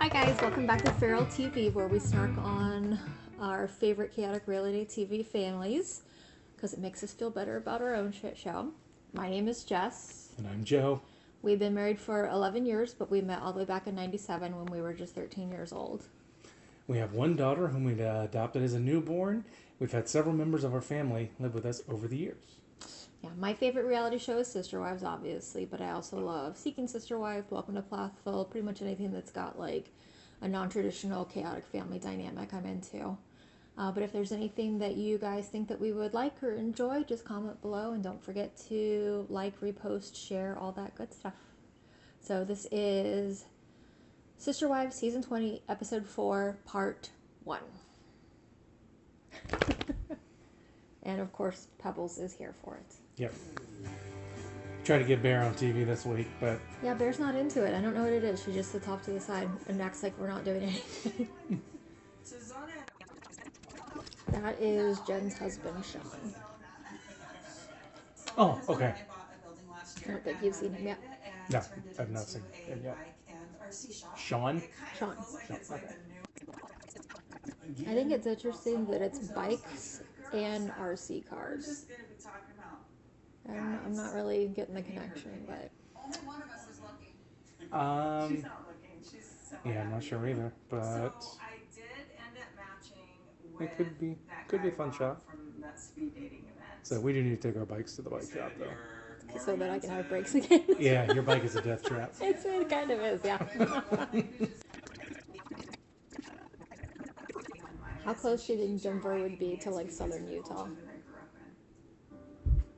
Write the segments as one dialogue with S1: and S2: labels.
S1: Hi guys, welcome back to Feral TV, where we snark on our favorite chaotic reality TV families because it makes us feel better about our own shit show. My name is Jess.
S2: And I'm Joe.
S1: We've been married for 11 years, but we met all the way back in 97 when we were just 13 years old.
S2: We have one daughter whom we adopted as a newborn. We've had several members of our family live with us over the years.
S1: Yeah, my favorite reality show is Sister Wives, obviously, but I also love Seeking Sister Wife, Welcome to Plathville, pretty much anything that's got like a non-traditional chaotic family dynamic I'm into. But if there's anything that you guys think that we would like or enjoy, just comment below, and don't forget to like, repost, share, all that good stuff. So this is Sister Wives Season 20, Episode 4, Part 1. And of course, Pebbles is here for it.
S2: Yep. Try to get Bear on TV this week, but...
S1: Yeah, Bear's not into it. I don't know what it is. She just sits off to the side and acts like we're not doing anything. That is Jen's husband, Sean.
S2: Oh, okay.
S1: I don't think you've seen him yet.
S2: No, I've not seen him yet. Sean?
S1: Sean.
S2: Okay.
S1: I think it's interesting that it's bikes and RC cars. I'm not really getting the connection, but...
S2: Yeah, I'm not sure either, but... It could be a fun shot. So we do need to take our bikes to the bike shop, though.
S1: So that I can have brakes again.
S2: Yeah, your bike is a death trap.
S1: It kind of is, yeah. How close do you think Denver would be to like southern Utah?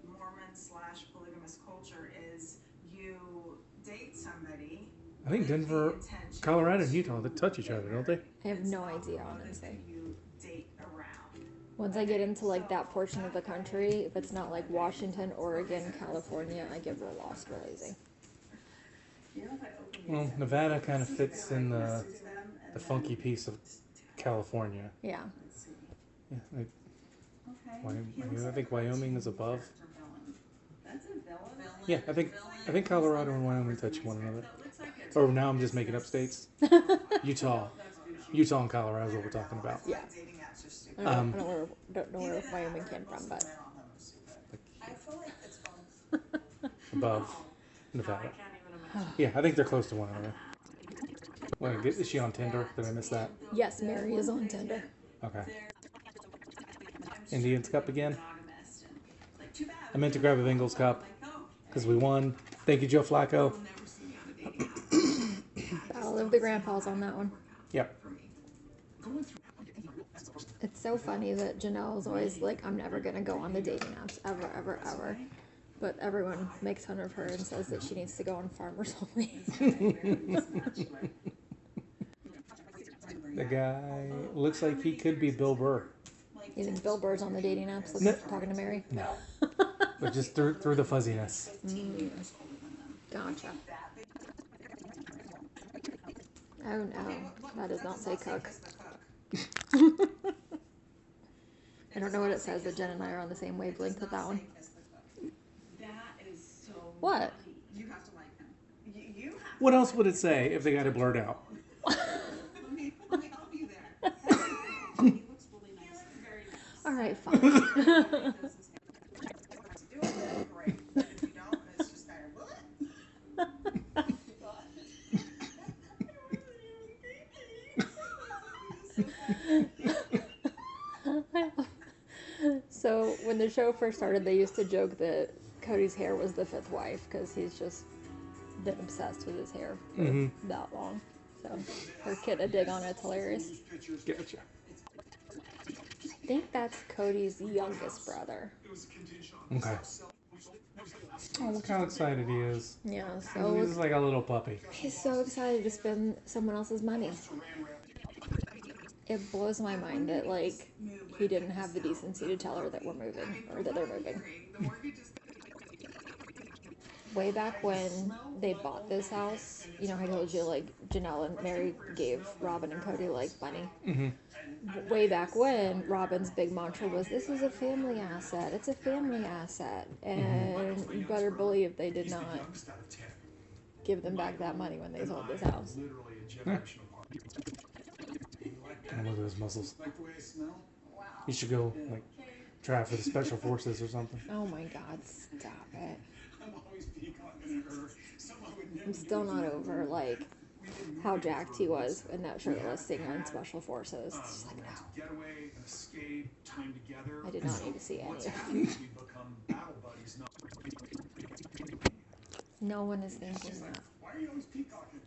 S3: Mormon/polygamous culture is you date somebody.
S2: I think Denver, Colorado, and Utah, they touch each other, don't they?
S1: I have no idea, honestly.
S3: You date around.
S1: Once I get into like that portion of the country, if it's not like Washington, Oregon, California, I get real lost real easy.
S2: Well, Nevada kind of fits in the funky piece of California.
S1: Yeah.
S2: Yeah, I think Wyoming is above. Yeah, I think Colorado and Wyoming touch one another. Or now I'm just making up states. Utah and Colorado is what we're talking about.
S1: Yeah. I don't know where Wyoming came from, but
S2: Above Nevada. Yeah, I think they're close to one another. Wait, is she on Tinder? Did I miss that?
S1: yes, Mary is on Tinder.
S2: Okay. Indians Cup again? I meant to grab a Bengals Cup because we won. Thank you, Joe Flacco.
S1: Battle of the Grandpas on that one.
S2: Yep.
S1: It's so funny that Janelle's always like, I'm never going to go on the dating apps, ever, ever, ever. But everyone makes fun of her and says that she needs to go on Farmers Only.
S2: The guy looks like he could be Bill Burr.
S1: You think Bill Burr's on the dating apps talking to Mary?
S2: No. But just through the fuzziness.
S1: Gotcha. Oh no, that does not say cook. I don't know what it says, but Jen and I are on the same wavelength with that one. What?
S2: What else would it say if they got it blurred out?
S1: All right, fine. So when the show first started, they used to joke that Cody's hair was the fifth wife because he's just been obsessed with his hair for that long. So her kid a dig on it's hilarious.
S2: Gotcha.
S1: I think that's Cody's youngest brother.
S2: Okay. Oh, look how excited he is.
S1: Yeah,
S2: He's
S1: so
S2: like a little puppy.
S1: he's so excited to spend someone else's money. It blows my mind that like he didn't have the decency to tell her that we're moving or that they're moving. Way back when they bought this house, you know, I told you like Janelle and Mary gave Robin and Cody like money. Way back when, Robin's big mantra was, "This is a family asset. It's a family asset," and you better believe they did not give them back that money when they sold this house.
S2: And look at those muscles.
S4: Like the way I smell?
S3: Wow.
S2: You should go like try for the special forces or something.
S1: Oh my God, stop it.
S4: I'm always peacocking at her. Someone would never
S1: I'm still
S4: do
S1: not
S4: this.
S1: over like how jacked he was in that shirtless thing on Special Forces. It's just like, no.
S4: Getaway, an escape, time together.
S1: I did not need to see any
S4: What's
S1: of
S4: happened is we become battle buddies.
S1: No one is thinking that.
S4: Why are you always peacocking?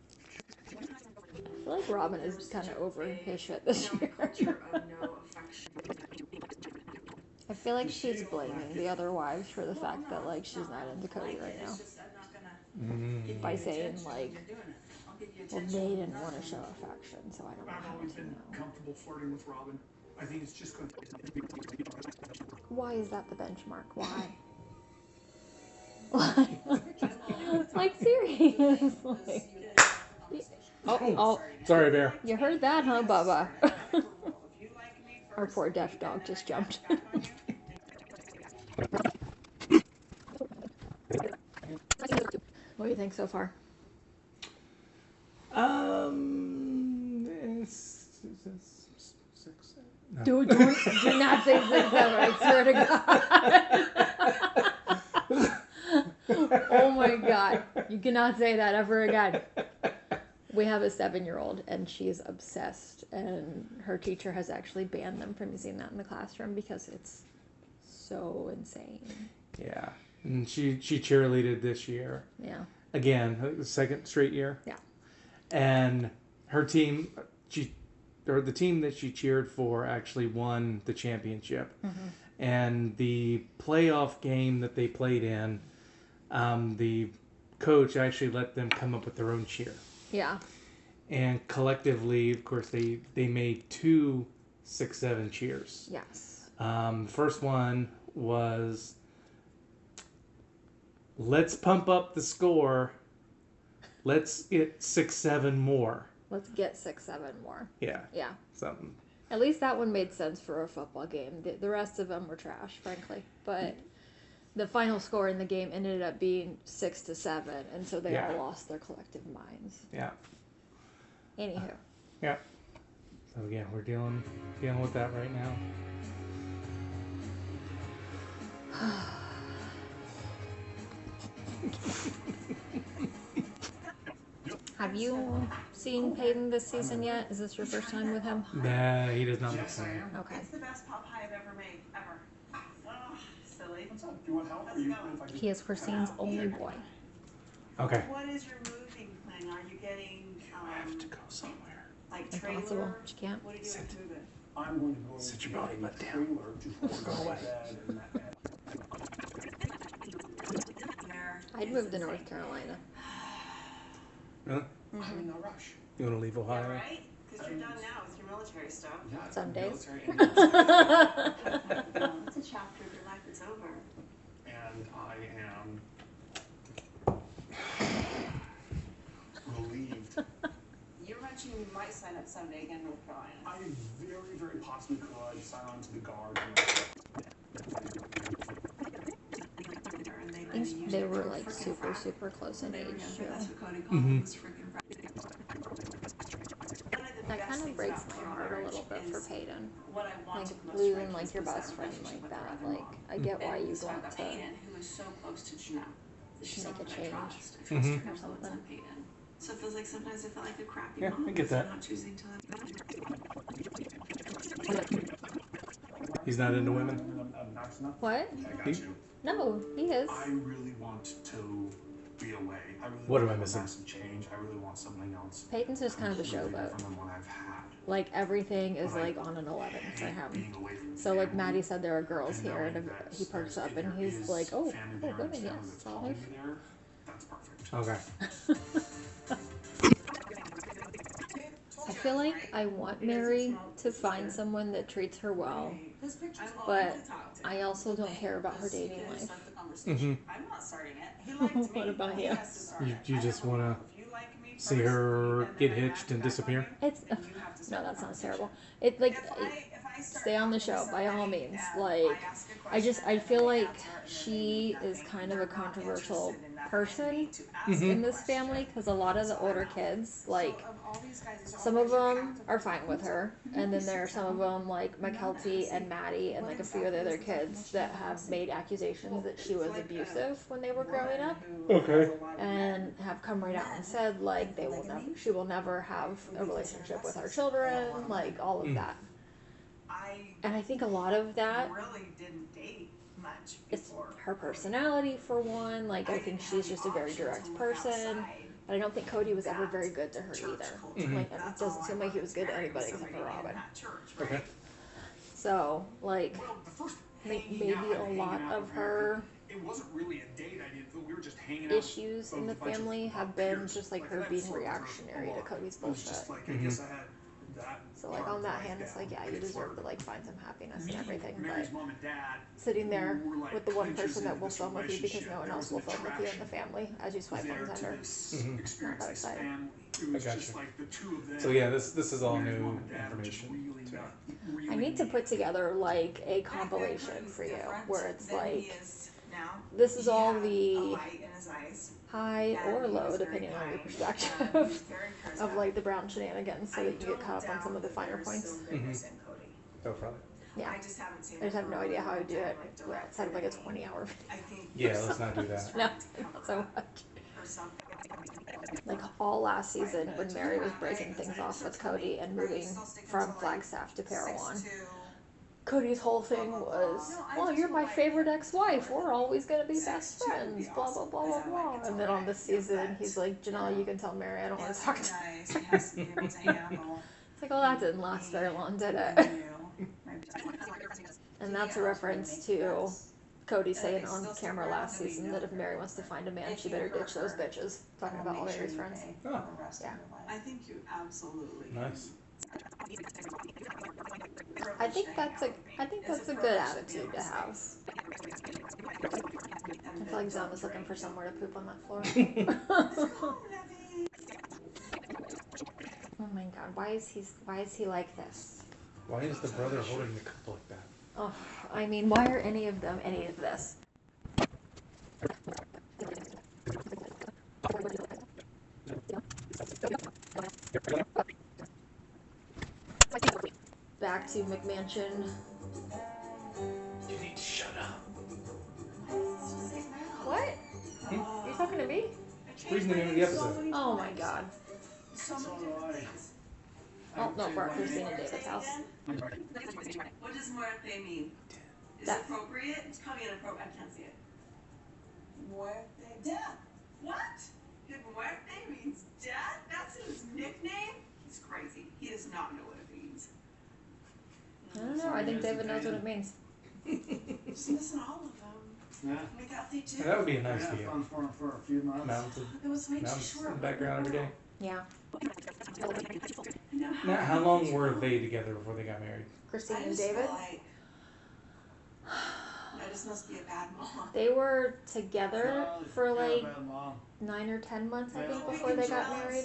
S1: I feel like Robin is kind of over his shit this year.
S3: Culture of no affection.
S1: I feel like she's blaming the other wives for the fact that like she's not into Cody right now.
S3: It's just, I'm not gonna give
S1: By
S3: you
S1: saying
S3: attention when
S1: like,
S3: you're doing it. I'll give you
S1: well,
S3: attention
S1: they
S3: when
S1: didn't
S3: you're
S1: want to
S3: not
S1: show
S3: doing it.
S1: affection, so I don't know
S4: I've
S1: how
S4: always
S1: to
S4: been
S1: know.
S4: comfortable flirting with Robin. I think it's just going to...
S1: Why is that the benchmark? Why? Why? Like seriously. Oh,
S2: Sorry, Bear.
S1: you heard that, huh, Bubba?
S3: If you like me
S1: Our
S3: first,
S1: poor deaf dog just jumped. What do you think so far?
S2: It's 6. No.
S1: Do not say 6 ever, I swear to God. Oh my God. You cannot say that ever again. We have a 7-year-old and she's obsessed, and her teacher has actually banned them from using that in the classroom because it's so insane.
S2: Yeah, and she cheerleaded this year
S1: Yeah.
S2: again, the second straight year.
S1: Yeah.
S2: And her team, the team that she cheered for actually won the championship.
S1: Mm-hmm.
S2: And the playoff game that they played in, the coach actually let them come up with their own cheer.
S1: Yeah.
S2: And collectively, of course, they made 2 6-7 cheers.
S1: Yes.
S2: First one was, let's pump up the score. Let's get 6-7 more.
S1: Let's get 6-7 more.
S2: Yeah,
S1: Yeah.
S2: something.
S1: At least that one made sense for a football game. The rest of them were trash, frankly. But the final score in the game ended up being 6-7, and so they all lost their collective minds.
S2: Yeah.
S1: Anywho.
S2: Yeah. So yeah, we're dealing with that right now.
S1: Have you seen Peyton this season yet? Is this your first time with him?
S2: Nah, he does not look
S4: Yes, I
S2: funny.
S4: am.
S1: Okay.
S3: It's the best pot pie I've ever made, ever. Oh, silly.
S4: What's up? Do you want help?
S3: How's it going?
S1: He is Christine's only boy.
S2: Okay.
S3: What is your moving plan? Are you getting,
S2: I have to go somewhere.
S3: like
S1: Impossible.
S3: trailer?
S1: She can't.
S3: What are you doing with moving?
S4: I'm going to go
S2: Sit your
S4: into
S2: body
S4: a
S2: butt down.
S4: trailer to
S2: Go away.
S4: bed and that.
S3: There
S1: I'd
S3: is
S1: move to
S3: insane.
S1: North Carolina.
S2: Really?
S4: I'm in no rush.
S2: You want to leave
S3: Yeah,
S2: Ohio?
S3: right? Because you're done now with your military stuff.
S4: Yeah,
S1: Some days.
S4: military and military.
S3: It's a chapter of your life that's over.
S4: And I am relieved.
S3: You mentioned you might sign up someday again in North Carolina.
S4: I very, very possibly could sign on to the guard.
S3: And they
S1: I think they were like super close in age too.
S3: That's what Cody
S2: Mhm.
S3: called was freaking
S1: That kind of breaks my heart a little bit for Peyton.
S3: what I
S1: Like
S3: wanted most
S1: losing
S3: frankly
S1: like your
S3: was
S1: best friend
S3: relationship
S1: like
S3: with
S1: that.
S3: her
S1: Like
S3: mom.
S1: I get why
S3: And
S1: you
S3: so I've
S1: want
S3: got
S1: to.
S3: Peyton, who is so close to Janelle. She's
S1: Make a
S3: someone that I
S1: change.
S3: trust. I trust
S2: Mhm.
S3: her influence on Peyton. So it feels like sometimes I feel like a crappy
S2: Yeah,
S3: mom
S2: I get
S3: because
S2: that.
S3: I'm not choosing to.
S2: He's not into women.
S4: That's not.
S1: What?
S4: I got
S2: He-
S4: you.
S1: No, he is.
S4: I really want to be away. I really
S2: What am
S4: want
S2: I missing?
S4: Some change. I really want something else.
S1: Peyton's just kind of a
S4: completely
S1: showboat.
S4: different than what I've had.
S1: Like everything is
S4: But I
S1: like on an 11 for
S4: hate
S1: him.
S4: being away from
S1: So like
S4: family.
S1: Maddie said, there are girls
S4: And
S1: here, and
S4: knowing
S1: if
S4: that
S1: he perks
S4: if
S1: up and
S4: there
S1: he's
S4: is
S1: like, oh,
S4: family
S1: oh,
S4: there
S1: women,
S4: in town
S1: yes,
S4: that's
S1: I'll
S4: calling
S1: live.
S4: me there, that's perfect.
S2: Okay.
S1: I feel like I want Mary to find someone that treats her well, but I also don't care about her dating life.
S2: Mhm.
S3: I'm not starting it. He liked me.
S1: What about
S3: He
S1: you?
S3: has to start
S2: You-
S3: it.
S2: you
S3: I
S2: just
S3: have a
S2: wanna
S3: rule. If you like me
S2: see
S3: first,
S2: her
S3: then
S2: get
S3: I
S2: hitched and
S3: back on
S2: disappear?
S3: you,
S1: It's
S3: then you have to
S1: no,
S3: start
S1: that
S3: the
S1: sounds
S3: conversation.
S1: terrible. It like
S3: If I start
S1: stay on the
S3: talking to
S1: show by all
S3: somebody
S1: means.
S3: and
S1: Like
S3: I ask a
S1: I just
S3: question
S1: I
S3: and
S1: feel
S3: they
S1: like
S3: answer and then they
S1: she
S3: do
S1: is
S3: nothing,
S1: kind of a
S3: they're not
S1: controversial
S3: interested in that
S1: person
S3: to ask
S2: Mhm.
S1: in this family, because a lot of the older kids, like,
S3: So of all these guys, it's
S1: some of
S3: always
S1: them are fine with her, and then there are some of them, like McKelty and Maddie, and like a few of the other kids that have made accusations that she was abusive when they were growing up,
S2: Okay.
S1: and have come right out and said like she will never have a relationship with our children, like all of that. And I think a lot of that
S3: really didn't date much
S1: is
S3: before.
S1: her personality for one. Like I think she's just a very direct person. But I don't think Cody was ever very good to her either.
S2: Mhm.
S1: Like it doesn't seem like he was good to anybody except for Robin.
S2: Okay.
S1: So like
S4: Well, the first
S1: maybe a lot of her
S4: it wasn't really a date idea. We were just hanging out.
S1: issues in the family have been just like her being reactionary to Cody's
S4: It was
S1: bullshit.
S4: just like, I guess I had that.
S1: So like
S4: part
S1: on that
S4: right
S1: hand, it's
S4: down.
S1: like yeah, you deserve to like find some happiness and everything,
S4: Mary's
S1: but
S4: mom and dad
S1: sitting there
S4: were like
S1: with the one
S4: clinches
S1: person that
S4: into
S1: will
S4: this
S1: film with you because
S4: relationship.
S1: no one
S4: There
S1: else
S4: was
S1: will
S4: an
S1: film with you in the
S4: attraction
S1: family as you swipe
S4: there
S1: on
S4: to
S1: Tinder.
S4: this
S2: Mhm.
S4: experience,
S1: Not that
S4: this
S1: excited.
S4: family. It was
S2: I
S4: just
S2: gotcha.
S4: like the two of them.
S2: So yeah, this is all
S4: Mary's
S2: new
S4: mom and dad were just
S2: information.
S4: really
S2: to me.
S4: not-
S1: I
S4: really
S1: need to
S4: neat.
S1: put together like a compilation for you where it's like this is
S3: He
S1: all
S3: had a
S1: the
S3: light in his eyes,
S1: high
S3: and
S1: or
S3: he
S1: low
S3: was very
S1: depending on your
S3: kind,
S1: perspective
S3: very
S1: of
S3: charismatic.
S1: like the Brown shenanigans so
S3: I
S1: that you get
S3: don't
S1: caught up on some of the
S3: doubt
S1: finer
S3: that
S1: points.
S3: there's still goodness in Cody.
S2: Oh, probably.
S1: Yeah.
S3: I just haven't seen
S1: I just
S3: it
S1: have
S3: for
S1: no
S3: a
S1: idea
S3: really
S1: how I
S3: long
S1: do
S3: time,
S1: it
S3: like, direct
S1: outside of like a
S3: editing.
S1: 20-hour video.
S3: I think
S2: Yeah,
S3: there's
S2: let's not do that.
S3: something
S1: No,
S3: to
S1: not
S3: cover
S1: so much.
S3: or something.
S1: Like all last season when Mary was breaking things off with Cody and moving from Flagstaff to Parowan, Cody's whole thing was, well, you're my favorite ex-wife. We're always going to be best friends, blah, blah, blah, blah, blah. And then on this season, he's like, Janelle, you can tell Mary I don't want to talk to her.
S3: He has to be able to handle
S1: It's like, oh, that didn't last very long, did it?
S3: you.
S1: And that's a reference to Cody saying on camera last season that if Mary wants to find a man, she better ditch those bitches. Talking about all Mary's friends.
S2: Oh,
S1: Yeah.
S3: I think you absolutely.
S2: nice.
S1: I think that's a good attitude to have. I feel like Zom is looking for somewhere to poop on that floor. Oh my god, why is he like this?
S2: Why is the brother holding the cup like that?
S1: Oh, I mean, why are any of them any of this? Back to McMansion.
S2: You need to shut up.
S1: What? You talking to me?
S2: Reading the name of the episode.
S1: Oh my god.
S4: So do I.
S1: Oh no, for Christine and David's house.
S3: What does muerte mean? Is
S1: That-
S3: it appropriate? It's probably inappropriate. I can't see it. Muerte? Death. What? His muerte means death? That's his nickname? He's crazy. He does not know what it means.
S1: I don't know. I think David knows what it means.
S3: Listen, all of them.
S4: Yeah.
S3: McCarthy too.
S2: And that would be a nice
S4: Yeah,
S2: video.
S4: fun for a few months.
S2: Mounted,
S3: It was way too
S2: mountains
S3: short.
S2: in the background every day.
S1: Yeah.
S2: Now, how long were they together before they got married?
S1: Christine and David.
S3: I just must be a bad mom.
S1: They were together for like
S4: bad mom.
S1: 9 or 10 months, I think,
S4: Yeah.
S1: before they got married.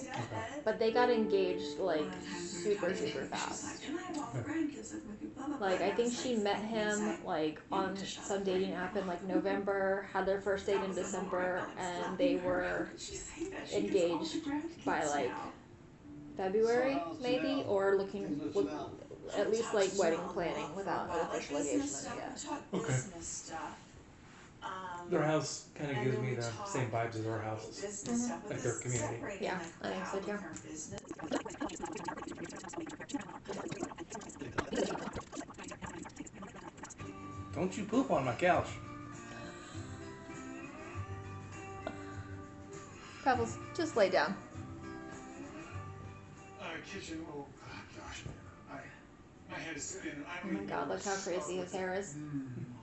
S1: But they got engaged like super fast. Like I think she met him like on some dating app in like November, had their first date in December, and they were engaged by like February maybe, or look at least like wedding planning without an official engagement yet.
S2: Okay. Their house kind of gives me the same vibes as our houses. Like their community.
S1: Yeah, I think so too.
S2: Don't you poop on my couch.
S1: Pebbles, just lay down.
S4: Kitchen. Oh gosh, my head is spinning. I
S1: Oh
S4: don't
S1: my
S4: even
S1: god,
S4: know
S1: look
S4: where
S1: how
S4: to
S1: crazy
S4: start
S1: his hair is.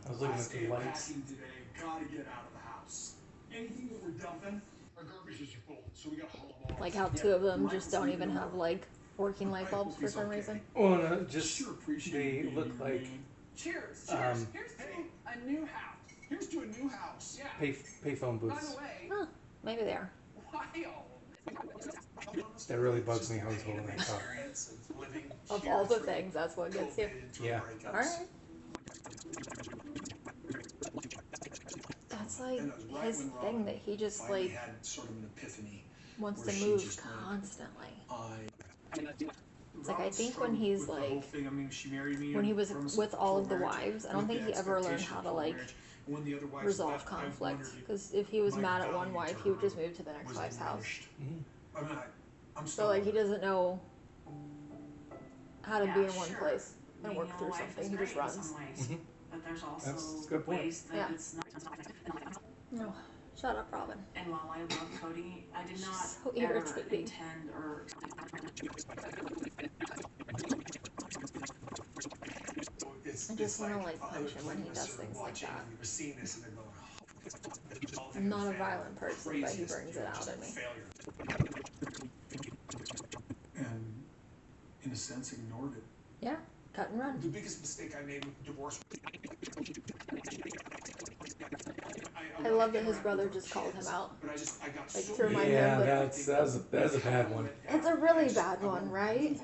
S2: I was looking at
S4: Last day
S2: the
S4: of
S2: lights.
S4: packing today. Gotta get out of the house. Anything that we're dumping, our garbage is full, so we gotta haul them all.
S1: Like how two of them just don't even have like working light bulbs for some reason.
S2: Well, no, just
S4: Sure appreciate
S2: they
S4: you
S2: look
S4: being
S2: like
S4: mean. Cheers.
S2: um,
S4: Here's to a new house. Here's to a new house. Yeah.
S2: payphone booths.
S4: way,
S1: Huh, maybe they are.
S2: That really bugs me how he's holding that cup.
S1: Of all the things, that's what gets you.
S2: Yeah.
S1: Alright. That's It's like
S4: And that was right
S1: his
S4: when
S1: thing
S4: Robin
S1: that he just
S4: finally
S1: like
S4: had sort of an epiphany.
S1: wants
S4: where
S1: to
S4: she
S1: move
S4: just went,
S1: constantly. It's like I think when he's like when he was with all of the wives, I don't think he ever learned how to like resolve conflict. Because if he was mad at one wife, he would just move to the next wife's house.
S4: I mean, I'm
S1: So like he doesn't know how to be in one
S3: sure.
S1: place and
S3: Being
S1: work
S3: a
S1: through
S3: wife
S1: something.
S3: is
S1: He just
S3: great in
S1: runs.
S3: some ways, but there's also
S2: That's a good point.
S3: ways that
S1: Yeah.
S3: it's not.
S1: No, shut up, Robin.
S3: And while I love Cody, I did not
S1: So
S3: ever
S1: irritating.
S3: intend or.
S1: I just want to like punch him when he does things like that. I'm not a violent person, but he brings it out in me.
S4: And in a sense ignored it.
S1: Yeah, cut and run.
S4: The biggest mistake I made with divorce.
S1: I love that his brother just called him out.
S4: But I got
S1: Like
S4: so
S1: to remind
S2: Yeah,
S1: him that
S2: that's a bad one.
S1: it's a really bad one, right?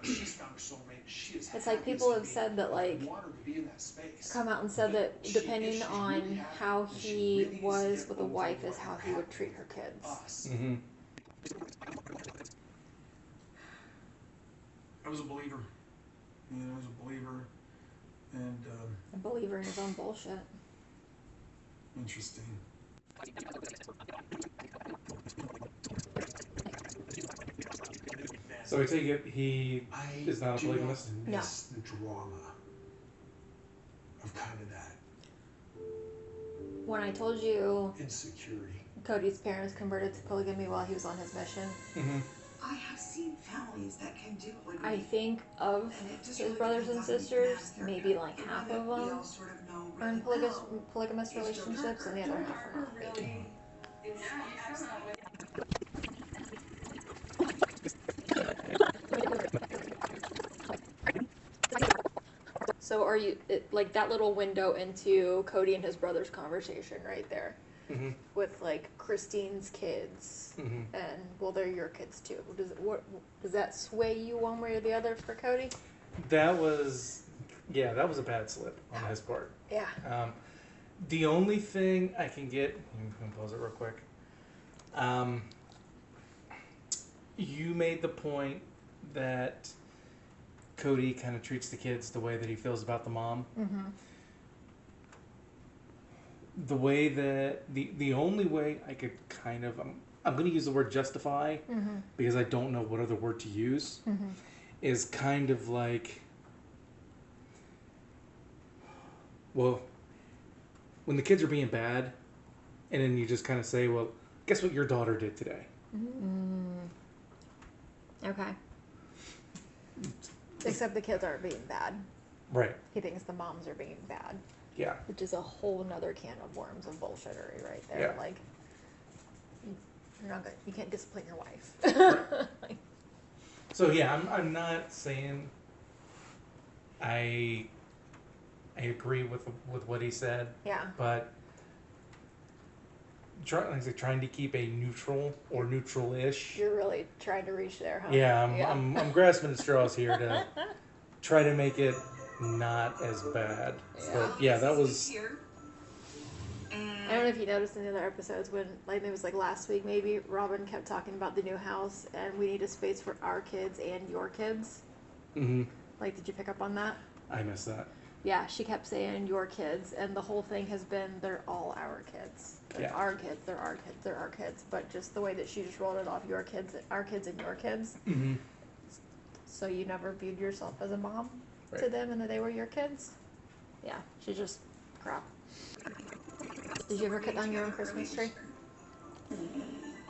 S1: It's like people have said that like come out and said that depending on how he was with a wife is how he would treat her kids.
S2: Mm-hmm.
S4: I was a believer. You know, I was a believer, and
S1: A believer in his own bullshit.
S4: interesting.
S2: So I take it he is not a polygamist?
S1: No.
S4: The drama of kind of that
S1: When I told you
S4: insecurity.
S1: Cody's parents converted to polygamy while he was on his mission,
S2: Mm-hmm.
S3: I have seen families that can do polygamy.
S1: I think of his brothers and sisters, maybe like half of them are in polygamous relationships and the other half are not. Maybe. So are you like that little window into Cody and his brother's conversation right there,
S2: Mm-hmm.
S1: with like Christine's kids,
S2: Mm-hmm.
S1: and well, they're your kids too. Does that sway you one way or the other for Cody?
S2: That was a bad slip on his part.
S1: Yeah.
S2: The only thing I can get, you can pause it real quick. You made the point that Cody kind of treats the kids the way that he feels about the mom.
S1: Mm-hmm.
S2: The way that the only way I could kind of I'm going to use the word justify
S1: Mm-hmm.
S2: because I don't know what other word to use
S1: Mm-hmm.
S2: is kind of like, well, when the kids are being bad, and then you just kind of say, well, guess what your daughter did today?
S1: Okay. Except the kids aren't being bad.
S2: Right.
S1: He thinks the moms are being bad,
S2: Yeah.
S1: which is a whole nother can of worms of bullshittery right there.
S2: Yeah.
S1: Like, you're not gonna, you can't discipline your wife. Like,
S2: So yeah, I'm not saying I agree with what he said,
S1: yeah.
S2: but trying to keep a neutral or neutral-ish.
S1: You're really trying to reach there, huh?
S2: Yeah, I'm grasping at straws here to try to make it not as bad.
S1: Yeah.
S2: But yeah, that was.
S1: I don't know if you noticed in the other episodes when, like, it was like last week maybe, Robin kept talking about the new house and we need a space for our kids and your kids.
S2: Mm-hmm.
S1: Like, did you pick up on that?
S2: I missed that.
S1: Yeah, she kept saying your kids, and the whole thing has been they're all our kids. They're
S2: Yeah.
S1: our kids, they're our kids, they're our kids. But just the way that she just rolled it off, your kids, our kids, and your kids.
S2: Mm-hmm.
S1: So you never viewed yourself as a mom to
S2: Right.
S1: them and that they were your kids? Yeah, she's just crap. Did you ever cut down your own Christmas tree?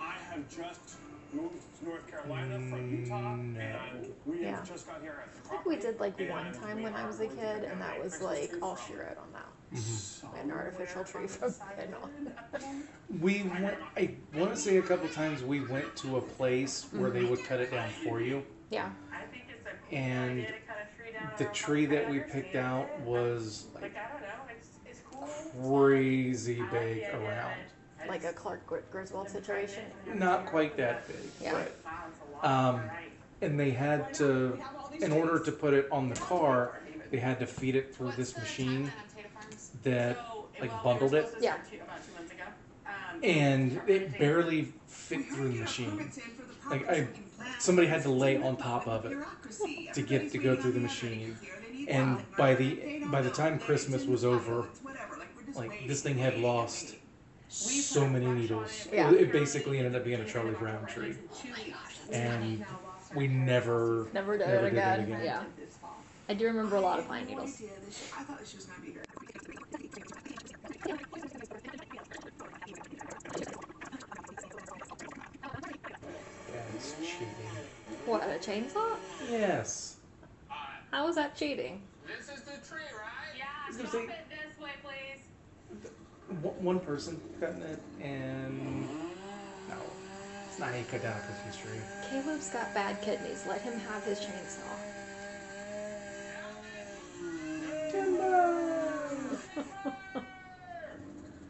S4: I have just moved to North Carolina from Utah,
S2: No.
S4: and we
S1: Yeah.
S4: have just got here at the
S1: I think we did like
S4: property,
S1: one
S4: and
S1: time
S4: we
S1: when I
S4: are
S1: was a
S4: going to
S1: kid,
S4: get
S1: and
S4: a
S1: that was
S4: Christmas
S1: like
S4: tree
S1: all
S4: from
S1: she wrote on that.
S2: Mm-hmm.
S1: An artificial tree from then on.
S2: We went. I want to say a couple times we went to a place where they would cut it down for you,
S1: Yeah.
S3: I think it's a cool
S2: and
S3: idea to cut a tree down
S2: the
S3: around
S2: tree that we
S3: Buckeye
S2: picked
S3: Understand
S2: out
S3: it.
S2: was like
S3: Like, I don't know, it's cool.
S2: crazy
S3: I like
S2: big
S3: the idea
S2: around.
S3: that
S1: Like a Clark Griswold situation.
S2: Not quite that big,
S1: Yeah.
S2: but
S3: Wow, it's a lot, right.
S2: and they had to, in order to put it on the car, they had to feed it through this machine that like bundled it,
S1: Yeah.
S3: About 2 months ago.
S2: and it barely fit through the machine. Like somebody had to lay on top of it to get to go through the machine. And by the time Christmas was over, like this thing had lost so many needles.
S1: Yeah.
S2: It basically ended up being a Charlie Brown tree, and we never
S1: Never did it again. Yeah. I do remember a lot of pine needles.
S3: I thought she was going to be here.
S2: Yeah, it's cheating.
S1: What, a chainsaw?
S2: Yes.
S1: How was that cheating?
S5: This is the tree, right?
S3: Yeah,
S2: Stop
S3: stop
S2: it
S3: it this way, please.
S2: One person cutting it, and no, it's not how you cut down a Christmas tree.
S1: Caleb's got bad kidneys. Let him have his chainsaw.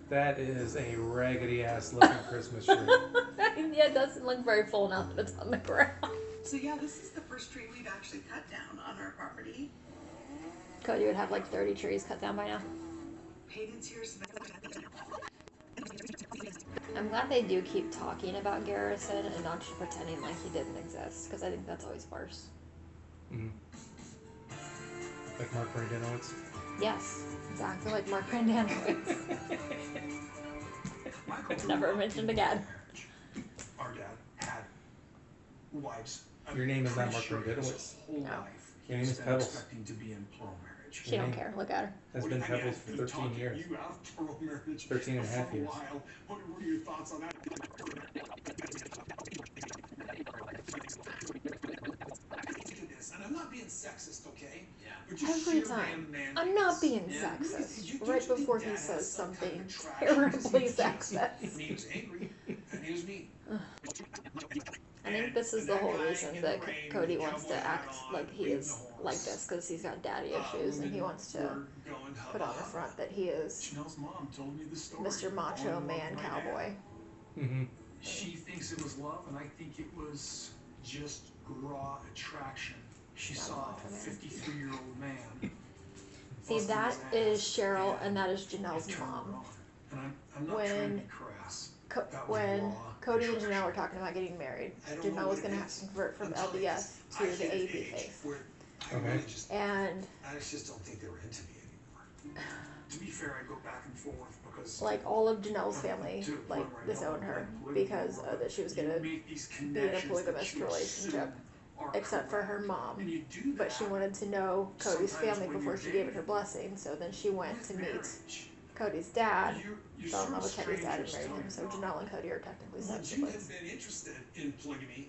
S2: That is a raggedy ass looking Christmas tree.
S1: Yeah, it doesn't look very full now that it's on the ground.
S3: So yeah, this is the first tree we've actually cut down on our property.
S1: Cody would have like 30 trees cut down by now.
S3: Hayden's here, so
S1: I'm glad they do keep talking about Garrison and not just pretending like he didn't exist, because I think that's always worse.
S2: Mm-hmm. Like Mark Brendanowitz.
S1: Yes, exactly like Mark Brendanowitz. Never mentioned again.
S4: Our dad had wives.
S2: Your name is not Mark
S4: Pretty sure his
S2: Brendanowitz.
S4: whole
S1: No.
S4: life
S2: Your name
S4: he's
S2: is
S4: been
S2: Pebbles.
S4: expecting to be in plural marriage.
S1: She don't care. Look at her.
S2: Has been Pebbles for 13 years.
S4: You out of plural marriage
S2: 13 and a half
S4: for
S2: years.
S4: while. What are your thoughts on that? And I'm not being sexist, okay?
S5: Yeah.
S4: But just
S1: Every
S4: sheer
S1: time.
S4: man
S1: I'm not
S4: manliness.
S1: being
S5: Yeah.
S1: sexist.
S4: Don't
S1: Right
S4: you think
S1: before
S4: Dad
S1: he
S4: has
S1: says
S4: some kind
S1: something
S4: of trash
S1: terribly
S4: in his
S1: sexist.
S4: He was angry, and he was mean.
S1: I think this is the whole reason that Cody wants to act like he is like this, because he's got daddy issues and he wants to put on the front that he is
S4: Chanel's mom told me the story.
S1: Mr. Macho Man Cowboy.
S2: Mm-hmm.
S4: She thinks it was love, and I think it was just raw attraction. She
S1: Not
S4: saw
S1: Macho
S4: a
S1: Man.
S4: 53-year-old man.
S1: See,
S4: busting
S1: that
S4: his
S1: is
S4: ass,
S1: Cheryl and that is Janelle's
S4: it turned her
S1: mom.
S4: on. And I'm not trying to
S1: When
S4: be crass. That was
S1: When
S4: raw
S1: Cody and
S4: attraction.
S1: Janelle were talking about getting married,
S4: I don't know
S1: Janelle was
S4: what
S1: going to
S4: it
S1: have
S4: is
S1: to convert from
S4: until
S1: LDS
S4: I
S1: to the
S4: hit an
S1: AB
S4: age
S1: faith.
S4: where I
S2: Okay.
S4: really just,
S1: And
S4: I just don't think they were into me anymore. To be fair, I go back and forth because
S1: like all of Janelle's family like disowned her because that she was going to be in a polygamous relationship, except for her mom. But she wanted to know Cody's family before she gave it her blessing, so then she went to meet Cody's dad, fell in love with Cody's dad and married him. So Janelle and Cody are technically
S4: Would you
S1: siblings.
S4: have been interested in polygamy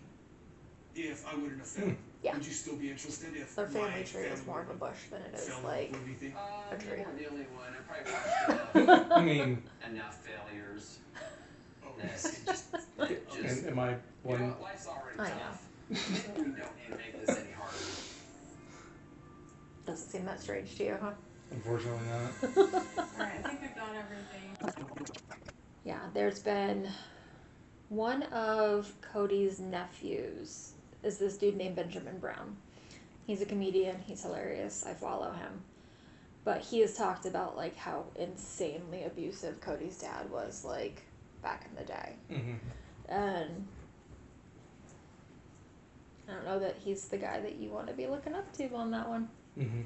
S4: if I wouldn't have failed?
S1: Yeah.
S4: Would you still be interested if
S1: Their family
S4: my
S1: tree is more of a bush than it is
S4: fell in
S1: like
S4: polygamy thing?
S1: a tree.
S5: You weren't the only one. I probably watched
S2: I mean,
S5: enough failures.
S4: Oh,
S5: Yes.
S4: yes.
S5: Just,
S2: am I
S5: you
S2: one?
S5: know, life's already
S1: I
S5: tough. We don't need to make this any harder.
S1: Doesn't seem that strange to you, huh?
S2: Unfortunately not.
S3: Alright, I think we've got everything.
S1: Yeah, there's been one of Cody's nephews is this dude named Benjamin Brown. He's a comedian, he's hilarious, I follow him. But he has talked about like how insanely abusive Cody's dad was like back in the day.
S2: Mm-hmm.
S1: And I don't know that he's the guy that you want to be looking up to on that one.
S2: Mm-hmm.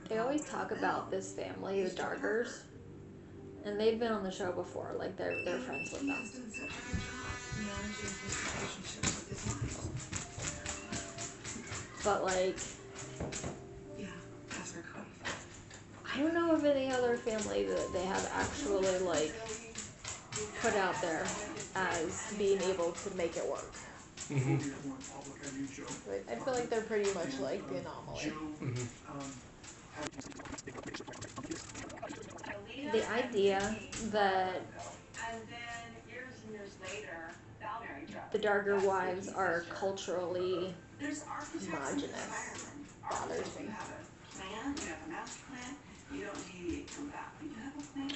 S1: They always talk about this family, the Dargers, and they've been on the show before. Like they're friends with them. But like, I don't know of any other family that they have actually like put out there as being able to make it work.
S2: Mm-hmm.
S1: But I feel like they're pretty much like the anomaly. The idea that
S3: And then years and years later, Val married Joe.
S1: the Darger wives are culturally
S3: There's architects and
S1: homogenous
S3: firemen.
S1: bothers
S3: You
S1: me.
S3: have a plan, you have a master plan, you don't deviate from that. You have a plan,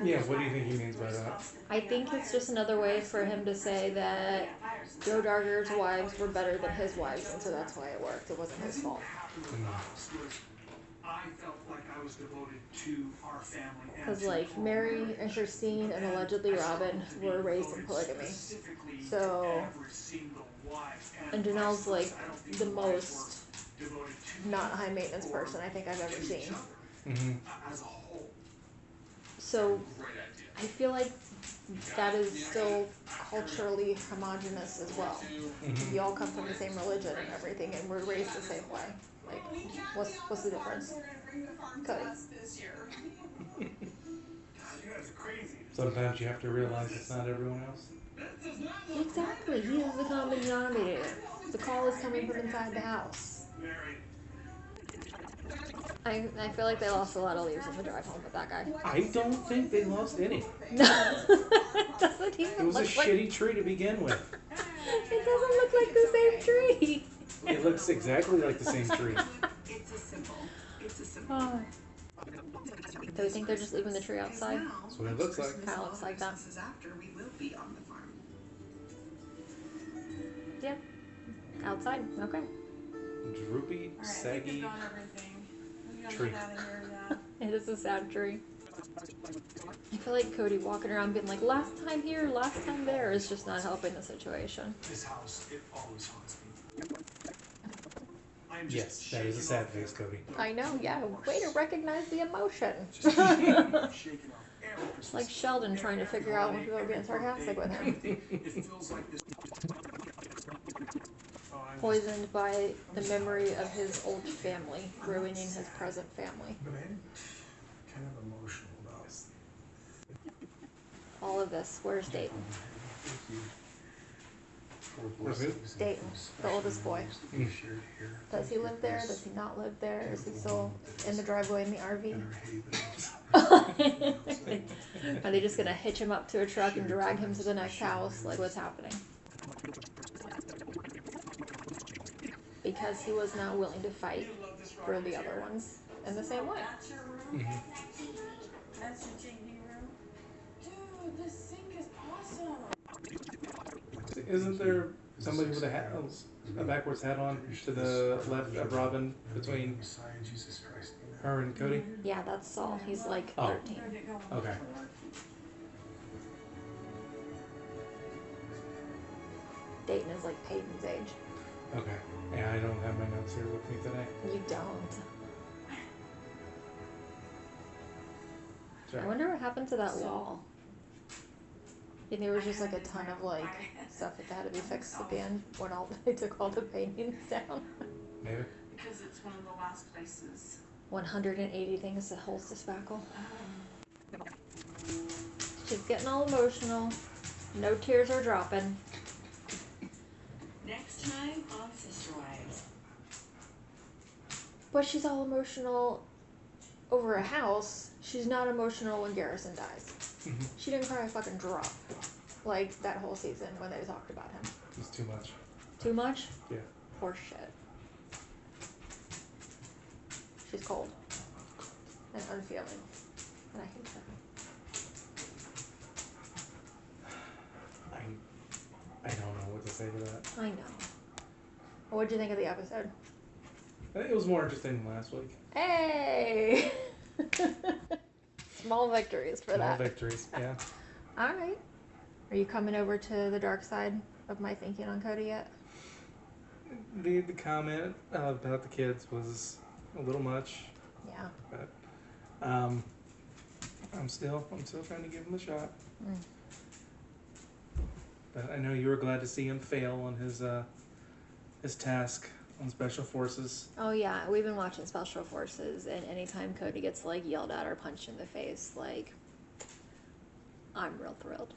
S2: Yeah, what do you think he means by that?
S1: I think it's just another way for him to say that Joe Darger's wives were better than his wives, and so that's why it worked. It wasn't his fault.
S4: I felt like I was devoted to our family.
S1: Because, like, Mary and Christine and allegedly Robin were raised in polygamy. So, and Janelle's, like, the most not high maintenance person I think I've ever seen.
S2: Mm-hmm.
S1: So, I feel like that is still culturally homogenous as well.
S2: Mm-hmm.
S1: We all come from the same religion and everything, and we're raised the same way. Like, what's the difference? Cody.
S2: Sometimes you have to realize it's not everyone else.
S1: Exactly. He is the common denominator. The call is coming from inside the house. I feel like they lost a lot of leaves on the drive home with that guy.
S2: I don't think they lost any.
S1: No. Doesn't even
S2: It was a
S1: look like...
S2: shitty tree to begin with.
S1: It doesn't look like the same tree.
S2: It looks exactly like the same tree.
S3: It's a symbol. It's a symbol.
S1: Oh. Do we think they're just leaving the tree outside?
S2: That's what it looks like.
S1: Kind of looks like that.
S3: After we will be on the farm.
S1: Yeah. Outside. Okay.
S2: Droopy, saggy tree.
S1: It is a sad tree. I feel like Cody walking around being like, last time here, last time there, is just not helping the situation.
S4: This house, it always haunts me.
S2: Yes, that is a sad face, Cody.
S1: I know, yeah. Way to recognize the emotion. Like Sheldon trying to figure out when people are being sarcastic with him. Poisoned by the memory of his old family, ruining his present family.
S4: But I'm kind of emotional about
S1: All of this. Where's Dayton? Dayton, the oldest boy. Does he live there? Does he not live there? Is he still in the driveway in the RV? Are they just gonna hitch him up to a truck and drag him to the next house? Like, what's happening? Because he was not willing to fight for the other ones in the same way.
S3: That's your room? That's your changing room? Dude, this sink is awesome.
S2: Isn't there somebody with a hat, a backwards hat on to the left of Robin between her and Cody?
S1: Yeah, that's Saul. He's like
S2: Oh.
S1: 13.
S2: Okay.
S1: Dayton is like Peyton's age.
S2: Okay. Yeah, I don't have my notes here with me today.
S1: You don't.
S2: Sorry.
S1: I wonder what happened to that wall. And there was just like a ton of like stuff that had to be fixed at the end when they took all the paintings down.
S2: Maybe.
S3: Because it's one of the last places.
S1: 180 things that holds the spackle. She's getting all emotional. No tears are dropping.
S3: Next time on Sister Wives.
S1: But she's all emotional over a house. She's not emotional when Garrison dies.
S2: Mm-hmm.
S1: She didn't cry a fucking drop. Like that whole season when they talked about him.
S2: It's too much.
S1: Too much?
S2: Yeah.
S1: Horse shit. She's cold. And unfeeling. And I hate her.
S2: I don't know what to say to that.
S1: I know. What'd you think of the episode?
S2: I think it was more interesting than last week.
S1: Hey! Small victories for
S2: Small
S1: that.
S2: victories, yeah.
S1: Alright. Are you coming over to the dark side of my thinking on Cody yet?
S2: The comment about the kids was a little much,
S1: Yeah.
S2: but I'm still trying to give him a shot.
S1: Mm.
S2: But I know you were glad to see him fail on his task on Special Forces.
S1: Oh yeah, we've been watching Special Forces, and anytime Cody gets like yelled at or punched in the face, like, I'm real thrilled.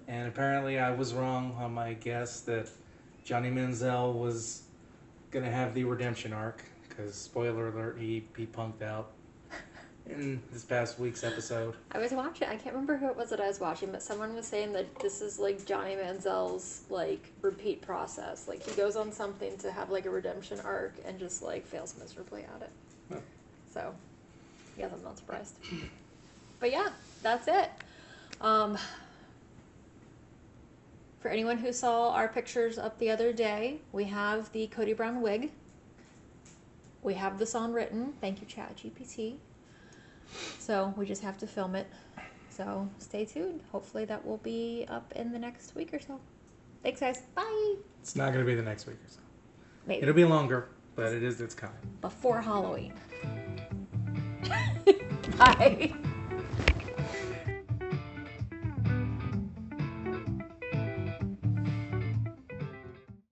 S2: And apparently I was wrong on my guess that Johnny Manziel was gonna have the redemption arc, because spoiler alert, he punked out in this past week's episode.
S1: I was watching, I can't remember who it was that I was watching, but someone was saying that this is like Johnny Manziel's like repeat process. Like he goes on something to have like a redemption arc and just like fails miserably at it.
S2: Huh.
S1: So, yeah, I'm not surprised. But yeah, that's it. For anyone who saw our pictures up the other day, we have the Cody Brown wig. We have the song written. Thank you, ChatGPT. So we just have to film it. So stay tuned. Hopefully that will be up in the next week or so. Thanks, guys. Bye.
S2: It's not going to be the next week or so.
S1: Maybe.
S2: It'll be longer, but it's coming.
S1: Before Halloween. Bye.